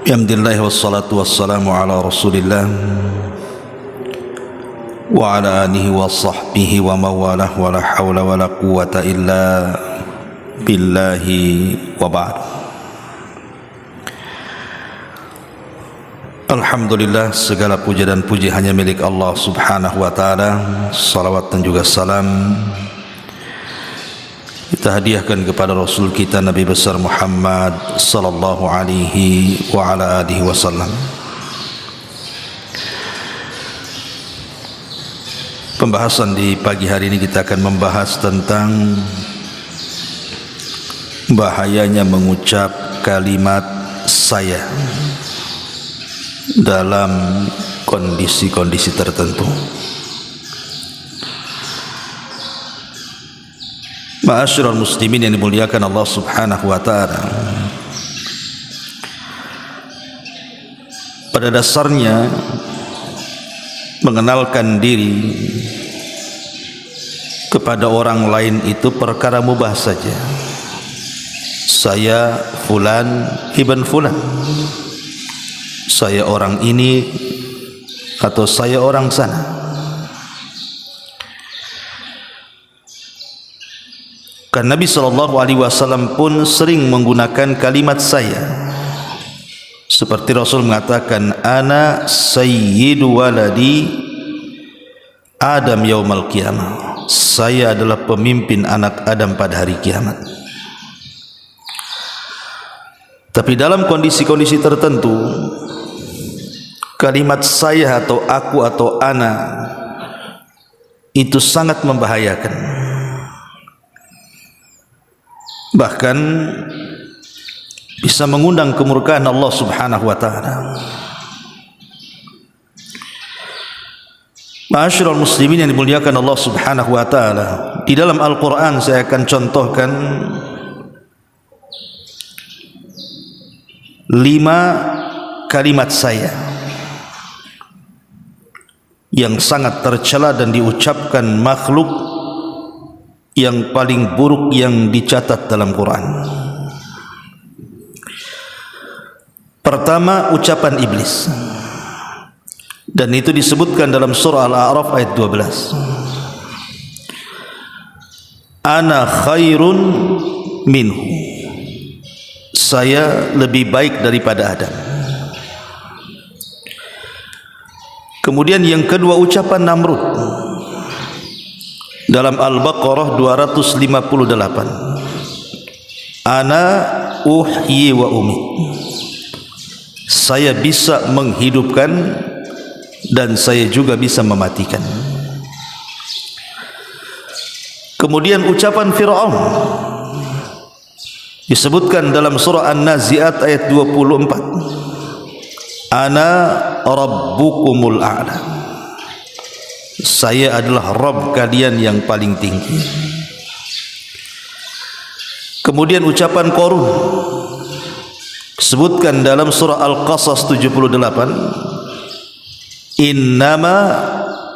Alhamdulillah wassalatu wassalamu ala Rasulillah wa ala alihi wa sahbihi wa mawalah wa la hawla wa la quwwata illa billahi wa ba'd. Alhamdulillah, segala puja dan puji hanya milik Allah subhanahu wa ta'ala. Salawat dan juga salam kita hadiahkan kepada Rasul kita Nabi besar Muhammad sallallahu alaihi wa ala alihi wasallam. Pembahasan di pagi hari ini kita akan membahas tentang bahayanya mengucap kalimat saya dalam kondisi-kondisi tertentu. Ma'asyiral muslimin yang dimuliakan Allah subhanahu wa ta'ala, pada dasarnya mengenalkan diri kepada orang lain itu perkara mubah saja. Saya fulan ibn fulan, saya orang ini atau saya orang sana. Kan Nabi SAW pun sering menggunakan kalimat saya. Seperti Rasul mengatakan, ana sayyidu waladi Adam yaumal qiyamah. Saya adalah pemimpin anak Adam pada hari kiamat. Tapi dalam kondisi-kondisi tertentu, kalimat saya atau aku atau ana itu sangat membahayakan. Bahkan bisa mengundang kemurkaan Allah subhanahu wa ta'ala. Ma'asyiral muslimin yang dimuliakan Allah subhanahu wa ta'ala, di dalam Al-Quran saya akan contohkan 5 kalimat saya yang sangat tercela dan diucapkan makhluk yang paling buruk yang dicatat dalam Quran. Pertama, ucapan iblis, dan itu disebutkan dalam surah Al-A'raf ayat 12. Ana khairun minhu, saya lebih baik daripada Adam. Kemudian yang kedua, ucapan Namrud dalam Al-Baqarah 258. Ana uhyi wa umit, saya bisa menghidupkan dan saya juga bisa mematikan. Kemudian ucapan Fir'aun disebutkan dalam surah An-Nazi'at ayat 24. Ana rabbukumul a'la, saya adalah Rabb kalian yang paling tinggi. Kemudian ucapan Qarun disebutkan dalam surah Al-Qasas 78. Innama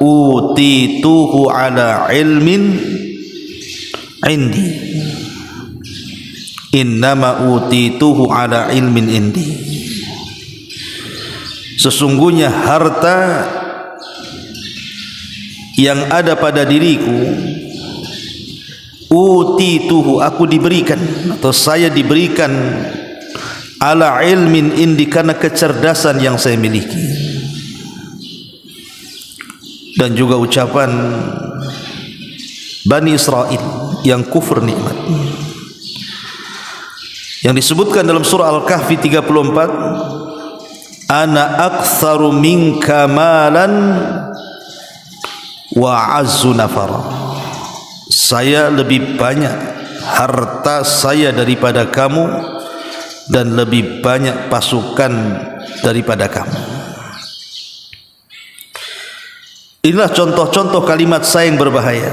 utituhu ala ilmin indi, innama utituhu ala ilmin indi, sesungguhnya harta yang ada pada diriku, utituhu, aku diberikan atau saya diberikan, ala ilmin indi, karena kecerdasan yang saya miliki. Dan juga ucapan Bani Israel yang kufur nikmat, yang disebutkan dalam surah Al-Kahfi 34. Ana aktsaru minka malan wa azzu nafara, saya lebih banyak harta saya daripada kamu dan lebih banyak pasukan daripada kamu. Inilah contoh-contoh kalimat saya yang berbahaya.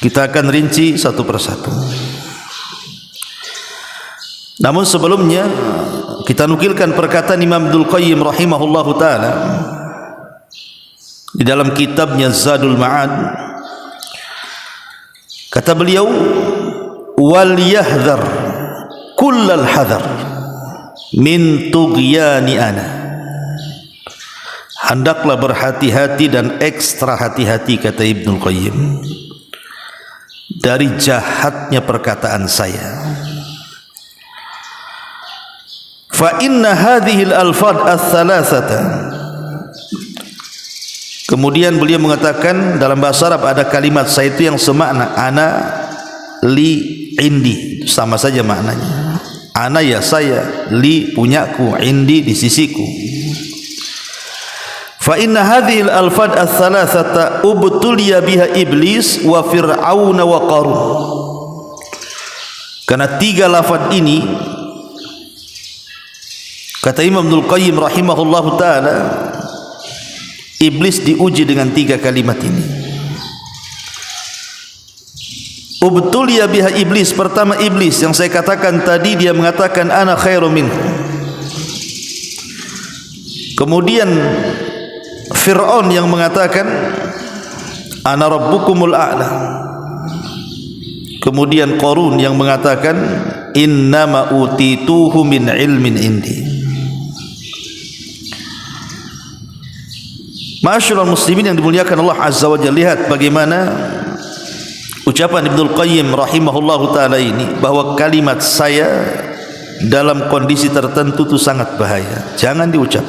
Kita akan rinci satu persatu. Namun sebelumnya kita nukilkan perkataan Imam Ibnul Qayyim rahimahullahu ta'ala di dalam kitabnya Zadul Ma'ad. Kata beliau, wal yahdhar kullal hadar, min tughyani ana. Hendaklah berhati-hati dan ekstra hati-hati, kata Ibnul Qayyim, dari jahatnya perkataan saya. Fa inna hadhihi al-alfad ats-tsalatsata. Kemudian beliau mengatakan dalam bahasa Arab ada kalimat saya itu yang semakna ana, li, indi, sama saja maknanya. Ana ya saya, li punyaku, indi di sisiku. Fa inna hadhihi al-alfad ats-tsalatsata ubtuliya biha iblis wa fir'aun wa qarun. Karena tiga lafaz ini, kata Imam Ibnul Qayyim rahimahullahu taala, iblis diuji dengan tiga kalimat ini. Ubtuliya biha iblis, pertama iblis yang saya katakan tadi, dia mengatakan ana khairum minhu. Kemudian Fir'aun yang mengatakan ana rabbukumul a'la. Kemudian Qarun yang mengatakan innama utituhu min ilmin indi. Ma'asyiral muslimin yang dimuliakan Allah Azza wa Jalla, lihat bagaimana ucapan Ibnul Qayyim rahimahullahu ta'ala ini, bahwa kalimat saya dalam kondisi tertentu itu sangat bahaya, jangan diucap.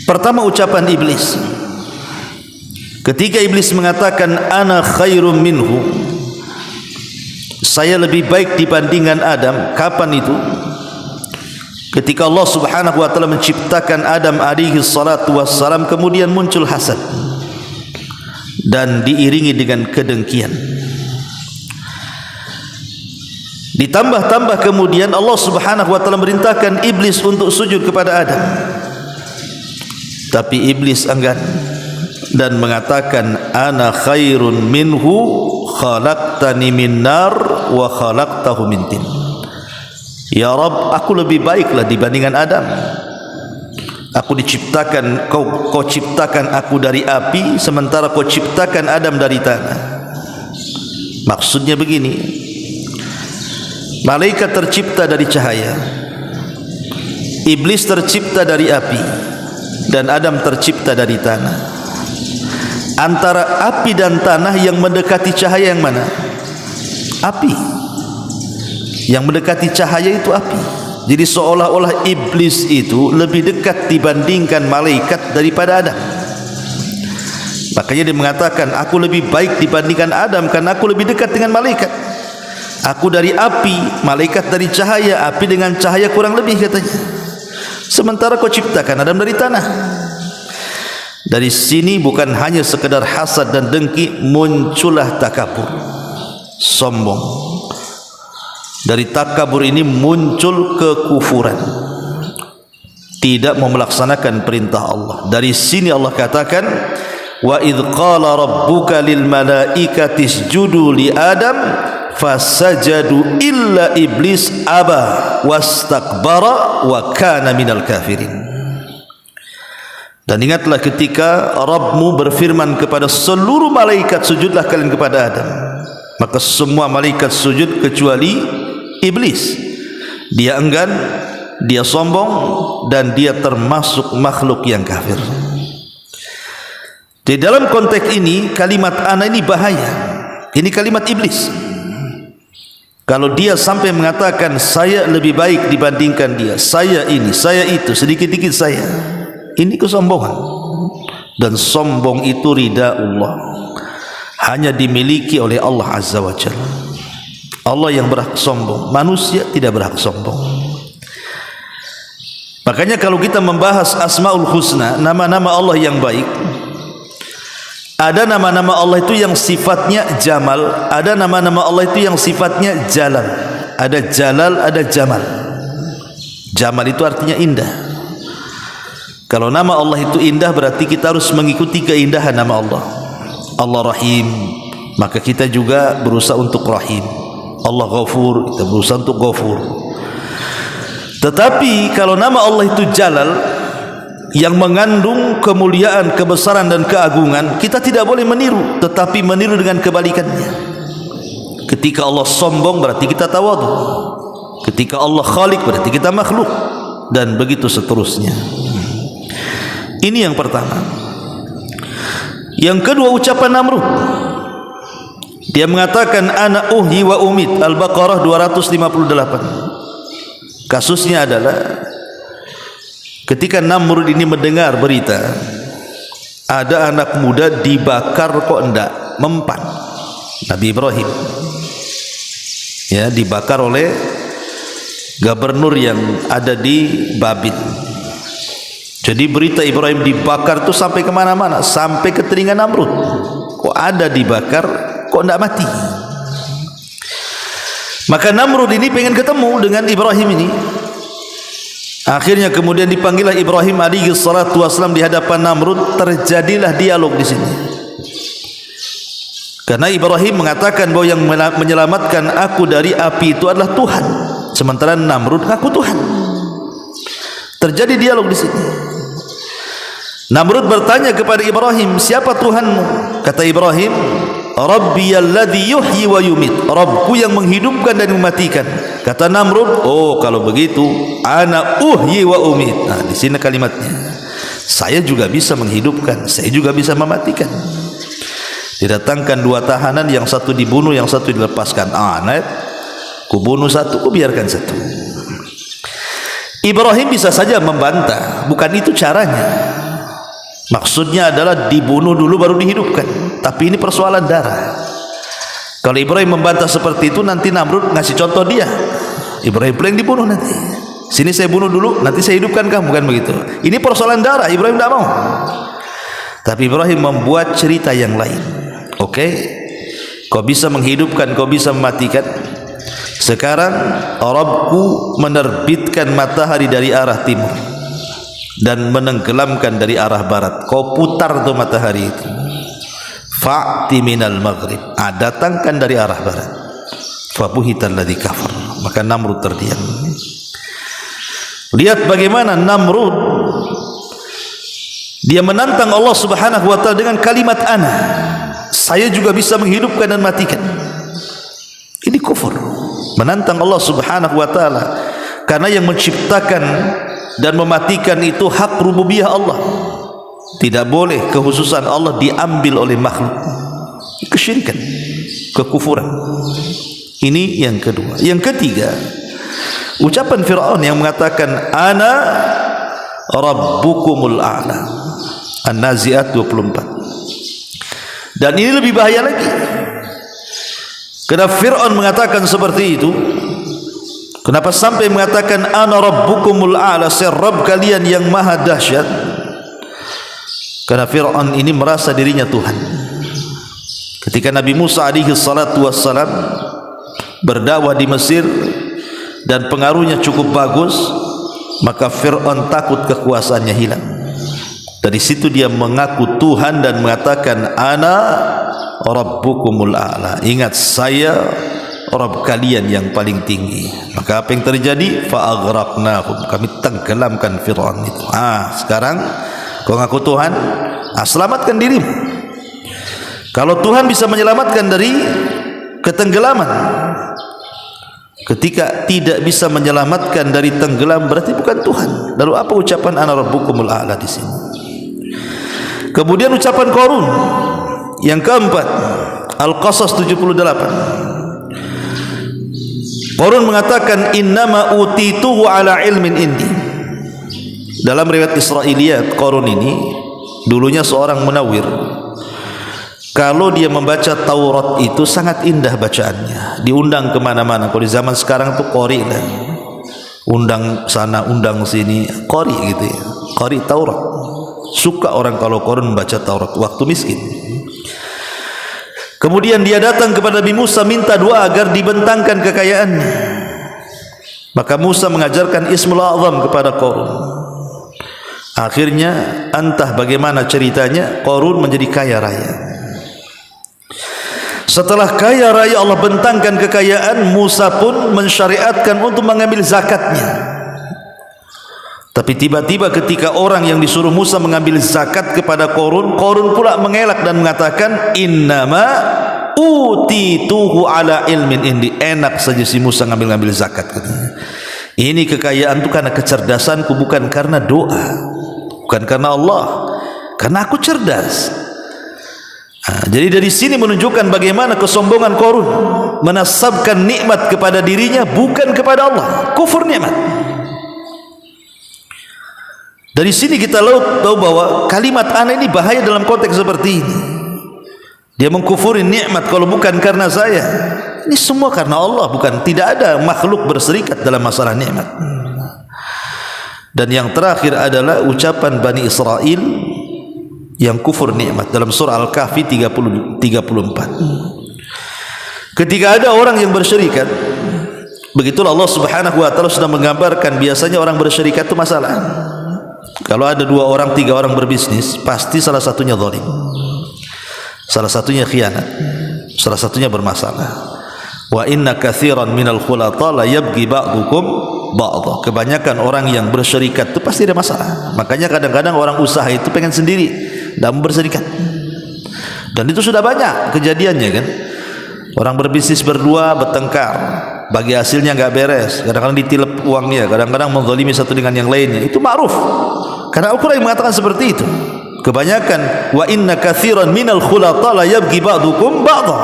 Pertama ucapan iblis, ketika iblis mengatakan ana khairum minhu, saya lebih baik dibandingkan Adam. Kapan itu? Ketika Allah subhanahu wa ta'ala menciptakan Adam alaihi salatu wassalam, kemudian muncul hasad dan diiringi dengan kedengkian. Ditambah-tambah kemudian Allah subhanahu wa ta'ala merintahkan iblis untuk sujud kepada Adam, tapi iblis enggan dan mengatakan ana khairun minhu khalaqtani min nar wa khalaqtahu min tin. Ya Rabb, aku lebih baiklah dibandingkan Adam. Aku diciptakan, kau ciptakan aku dari api, sementara kau ciptakan Adam dari tanah. Maksudnya begini, malaikat tercipta dari cahaya, iblis tercipta dari api, dan Adam tercipta dari tanah. Antara api dan tanah yang mendekati cahaya yang mana? Api. Yang mendekati cahaya itu api. Jadi seolah-olah iblis itu lebih dekat dibandingkan malaikat daripada Adam. Makanya dia mengatakan aku lebih baik dibandingkan Adam karena aku lebih dekat dengan malaikat. Aku dari api, malaikat dari cahaya. Api dengan cahaya kurang lebih katanya. Sementara kau ciptakan Adam dari tanah. Dari sini bukan hanya sekedar hasad dan dengki, muncullah takabur, sombong. Dari takabur ini muncul kekufuran, tidak mau melaksanakan perintah Allah. Dari sini Allah katakan wa idh qala rabbuka lil malaikati isjudu li adam fasajadu illa iblis aba wastakbara wa kana minal kafirin. Dan ingatlah ketika Rabbmu berfirman kepada seluruh malaikat, sujudlah kalian kepada Adam, maka semua malaikat sujud kecuali iblis. Dia enggan, dia sombong, dan dia termasuk makhluk yang kafir. Di dalam konteks ini kalimat ana ini bahaya. Ini kalimat iblis. Kalau dia sampai mengatakan saya lebih baik dibandingkan dia, saya ini, saya itu, sedikit-sedikit saya, ini kesombongan. Dan sombong itu ridha Allah, hanya dimiliki oleh Allah Azza wa Jalla. Allah yang berhak sombong, manusia tidak berhak sombong. Makanya kalau kita membahas Asmaul Husna, nama-nama Allah yang baik, ada nama-nama Allah itu yang sifatnya Jamal, ada nama-nama Allah itu yang sifatnya Jalal. Ada Jalal, ada Jamal. Jamal itu artinya indah. Kalau nama Allah itu indah, berarti kita harus mengikuti keindahan nama Allah. Allah Rahim, maka kita juga berusaha untuk Rahim. Allah Ghafur, kita berusaha untuk Ghafur. Tetapi kalau nama Allah itu Jalal, yang mengandung kemuliaan, kebesaran dan keagungan, kita tidak boleh meniru, tetapi meniru dengan kebalikannya. Ketika Allah sombong berarti kita tawadhu. Ketika Allah khaliq berarti kita makhluk, dan begitu seterusnya. Ini yang pertama. Yang kedua, ucapan Namrud. Dia mengatakan ana uhyi wa umit. Al-Baqarah 258. Kasusnya adalah ketika Namrud ini mendengar berita ada anak muda dibakar kok enggak mempan. Nabi Ibrahim ya dibakar oleh gubernur yang ada di Babil. Jadi berita Ibrahim dibakar itu sampai kemana-mana, sampai ke telinga Namrud. Kok ada dibakar, kok tidak mati? Maka Namrud ini pengen ketemu dengan Ibrahim ini. Akhirnya kemudian dipanggillah Ibrahim alaihi salatu wasallam di hadapan Namrud. Terjadilah dialog di sini. Karena Ibrahim mengatakan bahwa yang menyelamatkan aku dari api itu adalah Tuhan, sementara Namrud ngaku Tuhan. Terjadi dialog di sini. Namrud bertanya kepada Ibrahim, siapa Tuhanmu? Kata Ibrahim, Rabbiyalladzi yuhyi wa yumit. Rabbku yang menghidupkan dan mematikan. Kata Namrud, oh kalau begitu, ana uhyi wa umit. Nah, di sini kalimatnya. Saya juga bisa menghidupkan, saya juga bisa mematikan. Didatangkan dua tahanan, yang satu dibunuh, yang satu dilepaskan. Anak, ku bunuh satu, ku biarkan satu. Ibrahim bisa saja membantah, bukan itu caranya. Maksudnya adalah dibunuh dulu baru dihidupkan. Tapi ini persoalan darah. Kalau Ibrahim membantah seperti itu, nanti Namrud ngasih contoh dia. Ibrahim pula yang dibunuh nanti. Sini saya bunuh dulu, nanti saya hidupkan kamu, bukan begitu. Ini persoalan darah, Ibrahim tidak mau. Tapi Ibrahim membuat cerita yang lain. Oke, kau bisa menghidupkan, kau bisa mematikan. Sekarang Rabbku menerbitkan matahari dari arah timur dan menenggelamkan dari arah barat. Kau putar tuh matahari itu. Fa'ti minal maghrib. Datangkan dari arah barat. Fabuhital ladzi kafar. Maka Namrud terdiam. Lihat bagaimana Namrud, dia menantang Allah Subhanahu wa taala dengan kalimat ana. Saya juga bisa menghidupkan dan matikan. Ini kufur. Menantang Allah Subhanahu wa taala. Karena yang menciptakan dan mematikan itu hak rububiyah Allah. Tidak boleh kekhususan Allah diambil oleh makhluk. Kesyirikan, kekufuran. Ini yang kedua. Yang ketiga, ucapan Fir'aun yang mengatakan ana rabbukumul a'la. An-Nazi'at 24. Dan ini lebih bahaya lagi. Kenapa Fir'aun mengatakan seperti itu? Kenapa sampai mengatakan ana rabbukumul a'la, saya Rabb kalian yang maha dahsyat? Karena Fir'aun ini merasa dirinya Tuhan. Ketika Nabi Musa alaihi salatu wassalam berdakwah di Mesir dan pengaruhnya cukup bagus, maka Fir'aun takut kekuasaannya hilang. Dari situ dia mengaku Tuhan dan mengatakan ana rabbukumul a'la. Ingat, saya Rabb kalian yang paling tinggi. Maka apa yang terjadi? Fa'aghraqnahum, kami tenggelamkan Fir'aun itu. Sekarang kau ngaku Tuhan, selamatkan dirimu. Kalau Tuhan bisa menyelamatkan dari ketenggelaman, ketika tidak bisa menyelamatkan dari tenggelam, berarti bukan Tuhan. Lalu apa ucapan ana rabbukumul a'la di sini? Kemudian ucapan Qarun yang keempat, Al-Qasas 78. Qarun mengatakan innama utituhu ala ilmin indi. Dalam riwayat Israiliyat, Qarun ini dulunya seorang munawwir. Kalau dia membaca Taurat itu sangat indah bacaannya, diundang kemana-mana. Kalau di zaman sekarang tuh qori lah, undang sana undang sini, qori gitu ya, qori Taurat. Suka orang kalau Qarun membaca Taurat waktu miskin. Kemudian dia datang kepada Nabi Musa minta doa agar dibentangkan kekayaannya. Maka Musa mengajarkan Ismul A'zam kepada Qarun. Akhirnya entah bagaimana ceritanya, Qarun menjadi kaya raya. Setelah kaya raya, Allah bentangkan kekayaan, Musa pun mensyariatkan untuk mengambil zakatnya. Tapi tiba-tiba ketika orang yang disuruh Musa mengambil zakat kepada Qarun, Qarun pula mengelak dan mengatakan innama utituhu ala ilmin indi. Enak saja si Musa ngambil zakat katanya. Ini kekayaan itu karena kecerdasanku, bukan karena doa, bukan karena Allah, karena aku cerdas. Jadi dari sini menunjukkan bagaimana kesombongan Qarun, menasabkan nikmat kepada dirinya bukan kepada Allah, kufur nikmat. Dari sini kita tahu bahwa kalimat ana ini bahaya dalam konteks seperti ini. Dia mengkufuri nikmat kalau bukan karena saya. Ini semua karena Allah, bukan, tidak ada makhluk berserikat dalam masalah nikmat. Dan yang terakhir adalah ucapan Bani Israel yang kufur nikmat dalam surah Al-Kahfi 34. Ketika ada orang yang bersyirikat, begitulah Allah Subhanahu wa taala sudah menggambarkan biasanya orang bersyirikat itu masalah. Kalau ada 2 orang 3 orang berbisnis, pasti salah satunya zalim, salah satunya khianat, salah satunya bermasalah. Wa inna katsiran minal khulata la yabghi ba'dukum ba'dha. Kebanyakan orang yang bersyirikat itu pasti ada masalah. Makanya kadang-kadang orang usaha itu pengen sendiri, tidak mau berserikat. Dan itu sudah banyak kejadiannya kan. Orang berbisnis berdua bertengkar, bagi hasilnya enggak beres, kadang-kadang ditilep uangnya, kadang-kadang menzalimi satu dengan yang lainnya. Itu ma'ruf. Karena Al-Qur'an mengatakan seperti itu. Kebanyakan wa inna katsiran minal khulata la yabghi ba'dukum ba'dha.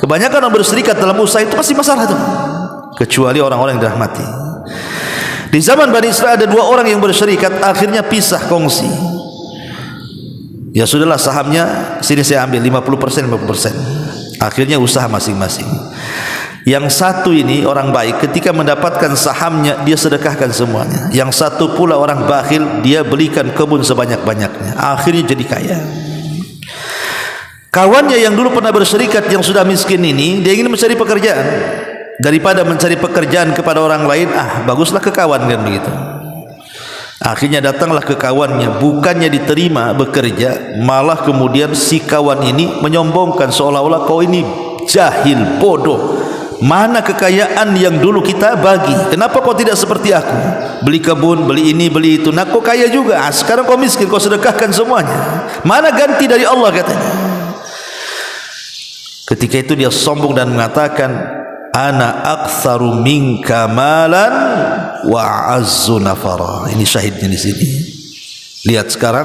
Kebanyakan orang berserikat dalam usaha itu pasti masalah itu, kecuali orang-orang yang dirahmati. Di zaman Bani Israel ada 2 orang yang berserikat, akhirnya pisah kongsi. Ya sudahlah, sahamnya sini saya ambil 50%, 50%. Akhirnya usaha masing-masing. Yang satu ini orang baik, ketika mendapatkan sahamnya dia sedekahkan semuanya. Yang satu pula orang bakhil, dia belikan kebun sebanyak-banyaknya. Akhirnya jadi kaya. Kawannya yang dulu pernah berserikat yang sudah miskin ini, dia ingin mencari pekerjaan. Daripada mencari pekerjaan kepada orang lain, baguslah ke kawan kan begitu. Akhirnya datanglah ke kawannya, bukannya diterima bekerja, malah kemudian si kawan ini menyombongkan seolah-olah kau ini jahil, bodoh. Mana kekayaan yang dulu kita bagi? Kenapa kau tidak seperti aku? Beli kebun, beli ini, beli itu. Nah kau kaya juga. Sekarang kau miskin, kau sedekahkan semuanya. Mana ganti dari Allah katanya. Ketika itu dia sombong dan mengatakan, ana aktsaru minka malan wa azzu nafara. Ini syahidnya di sini. Lihat sekarang,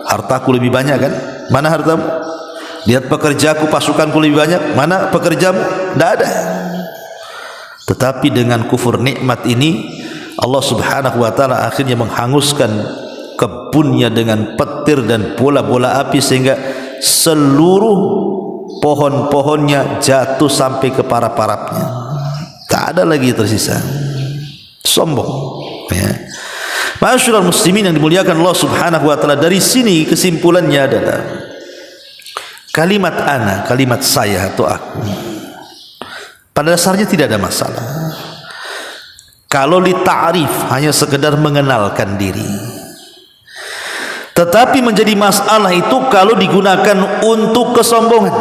hartaku lebih banyak kan? Mana hartamu? Lihat pekerjaku, pasukanku lebih banyak. Mana pekerjamu? Tidak ada. Tetapi dengan kufur nikmat ini, Allah Subhanahu wa taala akhirnya menghanguskan kebunnya dengan petir dan bola-bola api, sehingga seluruh pohon-pohonnya jatuh sampai ke para-parapnya. Tak ada lagi tersisa. Sombong ya. Ma'asyiral muslimin yang dimuliakan Allah Subhanahu wa taala, dari sini kesimpulannya adalah kalimat ana, kalimat saya atau aku, pada dasarnya tidak ada masalah. Kalau li ta'rif, hanya sekedar mengenalkan diri. Tetapi menjadi masalah itu kalau digunakan untuk kesombongan.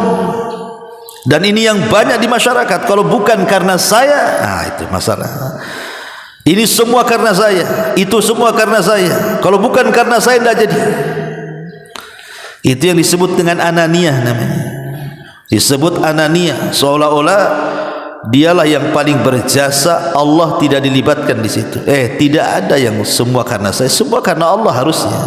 Dan ini yang banyak di masyarakat. Kalau bukan karena saya, itu masalah. Ini semua karena saya, itu semua karena saya. Kalau bukan karena saya, tidak jadi. Itu yang disebut dengan ananiyah namanya. Disebut ananiyah, seolah-olah dialah yang paling berjasa, Allah tidak dilibatkan di situ. Tidak ada yang semua karena saya, semua karena Allah harusnya.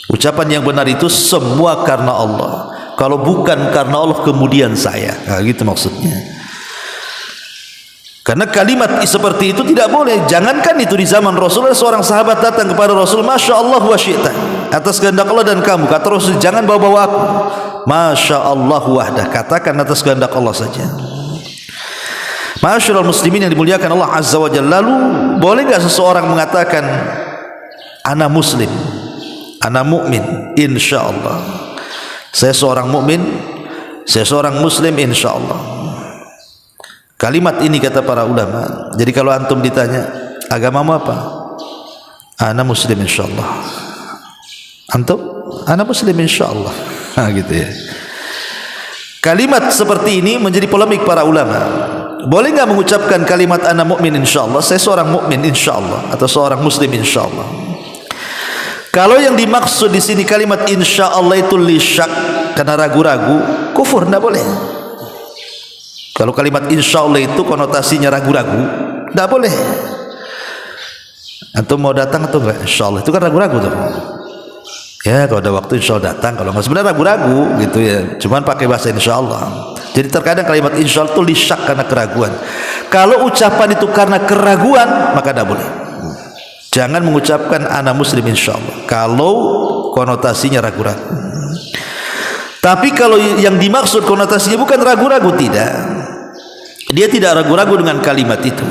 Ucapan yang benar itu semua karena Allah. Kalau bukan karena Allah, kemudian saya. Gitu maksudnya. Karena kalimat seperti itu tidak boleh. Jangankan itu di zaman Rasulullah, seorang sahabat datang kepada Rasul, Masya Allah wa syi'ta, atas kehendak Allah dan kamu. Kata Rasul, jangan bawa-bawa aku. Masya Allah wahdah, katakan atas kehendak Allah saja. Ma'asyiral muslimin yang dimuliakan Allah Azza wa Jalla. Lalu boleh enggak seseorang mengatakan ana muslim, ana mukmin, insyaallah. Saya seorang mukmin, saya seorang muslim insyaallah. Kalimat ini kata para ulama. Jadi kalau antum ditanya, agamamu apa? Ana muslim insyaallah. Antum? Ana muslim insyaallah. Gitu ya. Kalimat seperti ini menjadi polemik para ulama. Boleh enggak mengucapkan kalimat ana mukmin insyaallah, saya seorang mukmin insyaallah, atau seorang muslim insyaallah? Kalau yang dimaksud di sini kalimat insyaallah itu lisyak, karena ragu-ragu, kufur kufur, tidak boleh. Kalau kalimat insyaallah itu konotasinya ragu-ragu, tidak boleh. Antum mau datang atau enggak? Insyaallah itu kan ragu-ragu tuh. Ya kalau ada waktu insyaallah datang, kalau nggak sebenarnya ragu-ragu gitu ya, cuman pakai bahasa insyaallah. Jadi terkadang kalimat insyaallah itu lisyak karena keraguan. Kalau ucapan itu karena keraguan, maka tidak boleh. Jangan mengucapkan ana muslim insyaallah kalau konotasinya ragu-ragu. Tapi kalau yang dimaksud konotasinya bukan ragu-ragu, tidak, dia tidak ragu-ragu dengan kalimat itu.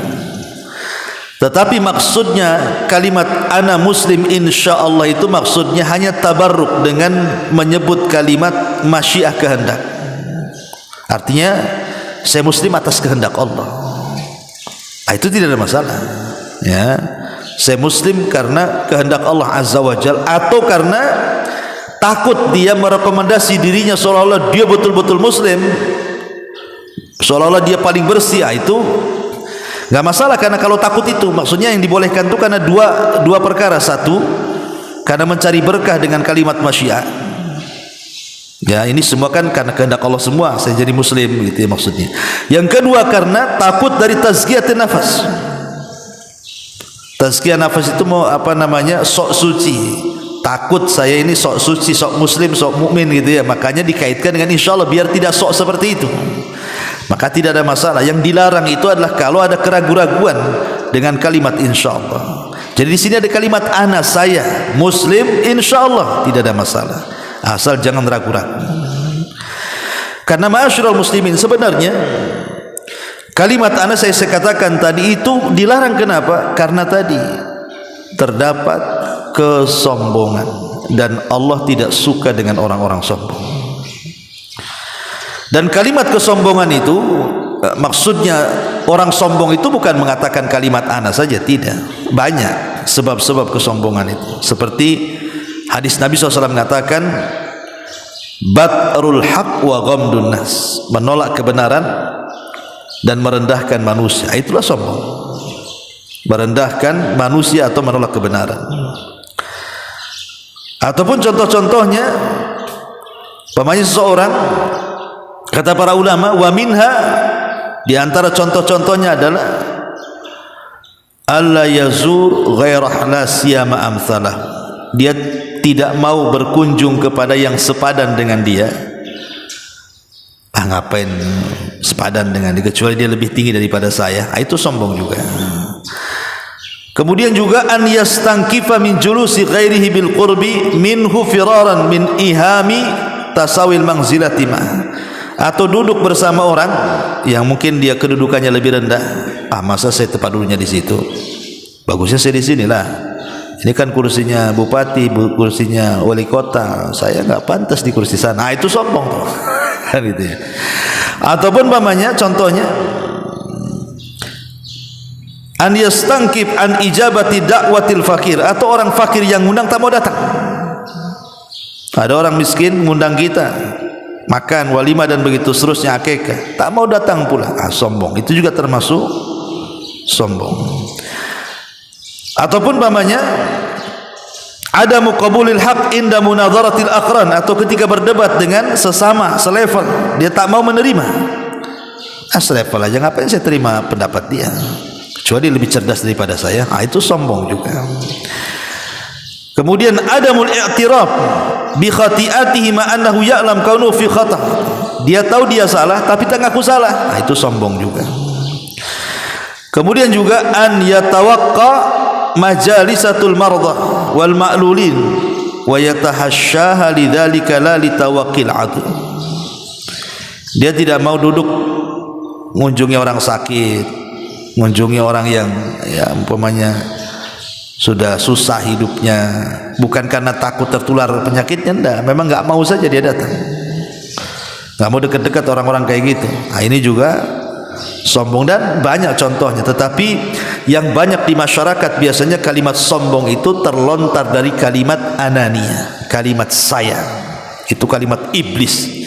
Tetapi maksudnya kalimat ana muslim insyaallah itu maksudnya hanya tabarruk dengan menyebut kalimat masyiah, kehendak. Artinya saya muslim atas kehendak Allah. Itu tidak ada masalah. Ya, saya muslim karena kehendak Allah Azza wa Jalla, atau karena takut dia merekomendasi dirinya seolah-olah dia betul-betul muslim, seolah-olah dia paling bersih. Itu nggak masalah, karena kalau takut itu maksudnya yang dibolehkan itu karena dua perkara. Satu, karena mencari berkah dengan kalimat masyiah. Ya, ini semua kan karena kehendak Allah semua saya jadi muslim gitu ya maksudnya. Yang kedua, karena takut dari tazkiyatun nafas. Tazkiyah nafas itu mau apa namanya, sok suci. Takut saya ini sok suci, sok muslim, sok mukmin gitu ya, makanya dikaitkan dengan insyaallah biar tidak sok seperti itu. Maka tidak ada masalah. Yang dilarang itu adalah kalau ada keraguan-raguan dengan kalimat insyaallah. Jadi di sini ada kalimat ana, saya muslim insyaallah, tidak ada masalah. Asal jangan ragu-ragu. Karena ma'asyiral muslimin, sebenarnya kalimat ana saya katakan tadi itu dilarang. Kenapa? Karena tadi terdapat kesombongan dan Allah tidak suka dengan orang-orang sombong. Dan kalimat kesombongan itu maksudnya orang sombong itu bukan mengatakan kalimat ana saja, tidak. Banyak sebab-sebab kesombongan itu. Seperti hadis Nabi SAW mengatakan batrul haq wa ghamdun nas, menolak kebenaran dan merendahkan manusia. Itulah sombong, merendahkan manusia atau menolak kebenaran. Ataupun contoh-contohnya, pemain seseorang, kata para ulama, wa minha, di antara contoh-contohnya adalah alla yazur ghairah la siyama amsalah, dia tidak mau berkunjung kepada yang sepadan dengan dia. Ngapain sepadan dengan dia, kecuali dia lebih tinggi daripada saya. Itu sombong juga. Kemudian juga an yastankifa min julusi ghairihi bil qurbi minhu firaran min ihami tasawil manzilati ma, atau duduk bersama orang yang mungkin dia kedudukannya lebih rendah. Masa saya tempat duduknya di situ, bagusnya saya di sinilah. Ini kan kursinya bupati, kursinya wali kota, saya nggak pantas di kursi sana. Itu sombong tuh. Kan gitu ya. Ataupun pamannya, contohnya an yastankif an ijabati da'watil fakir, atau orang fakir yang ngundang tak mau datang. Ada orang miskin ngundang kita makan walimah dan begitu seterusnya, akikah, tak mau datang pula. Sombong. Itu juga termasuk sombong. Ataupun pamannya ada muqabulil haq inda munadharatil aqran, atau ketika berdebat dengan sesama selevel dia tak mau menerima. Selevel aja, ngapain saya terima pendapat dia, kecuali lebih cerdas daripada saya. Itu sombong juga. Kemudian adamul i'tiraf bi khati'atihi ma annahu ya'lam kaunu fi khata', dia tahu dia salah tapi tak ngaku salah. Itu sombong juga. Kemudian juga an yatawaqqa majalisatul mardah wal ma'lulin wa yatahasyaha lidzalika la litawaqqil adu, dia tidak mau duduk mengunjungi orang sakit, mengunjungi orang yang ya umpamanya sudah susah hidupnya, bukan karena takut tertular penyakitnya, enggak, memang enggak mau saja dia datang, enggak mau dekat-dekat orang-orang kayak gitu. Ini juga sombong dan banyak contohnya. Tetapi yang banyak di masyarakat biasanya kalimat sombong itu terlontar dari kalimat anania, kalimat saya. Itu kalimat iblis.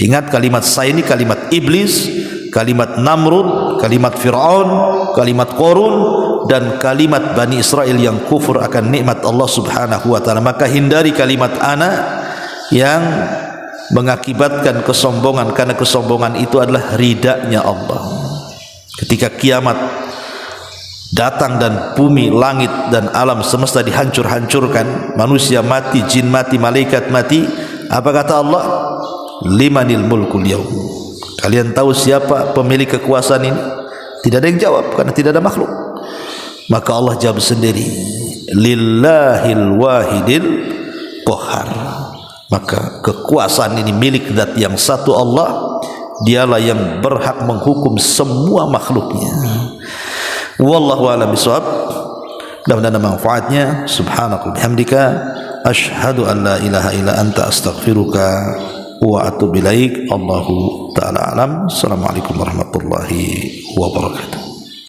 Ingat, kalimat saya ini kalimat iblis, kalimat Namrud, kalimat Fir'aun, kalimat Qarun, dan kalimat Bani Israel yang kufur akan nikmat Allah subhanahu wa ta'ala. Maka hindari kalimat ana yang mengakibatkan kesombongan, karena kesombongan itu adalah ridanya Allah. Ketika kiamat datang dan bumi, langit dan alam semesta dihancur-hancurkan, manusia mati, jin mati, malaikat mati, apa kata Allah? Limanil mulkul yaum. Kalian tahu siapa pemilik kekuasaan ini? Tidak ada yang jawab karena tidak ada makhluk. Maka Allah jawab sendiri, lillahil wahidil qahar. Maka kekuasaan ini milik zat yang satu Allah. Dialah yang berhak menghukum semua makhluknya. Wallahu a'lam bishawab. Mudah-mudahan manfaatnya. Subhanaka bihamdika asyhadu an la ilaha illa anta astaghfiruka wa atubu ilaik. Allahu ta'ala alam. Assalamualaikum warahmatullahi wabarakatuh.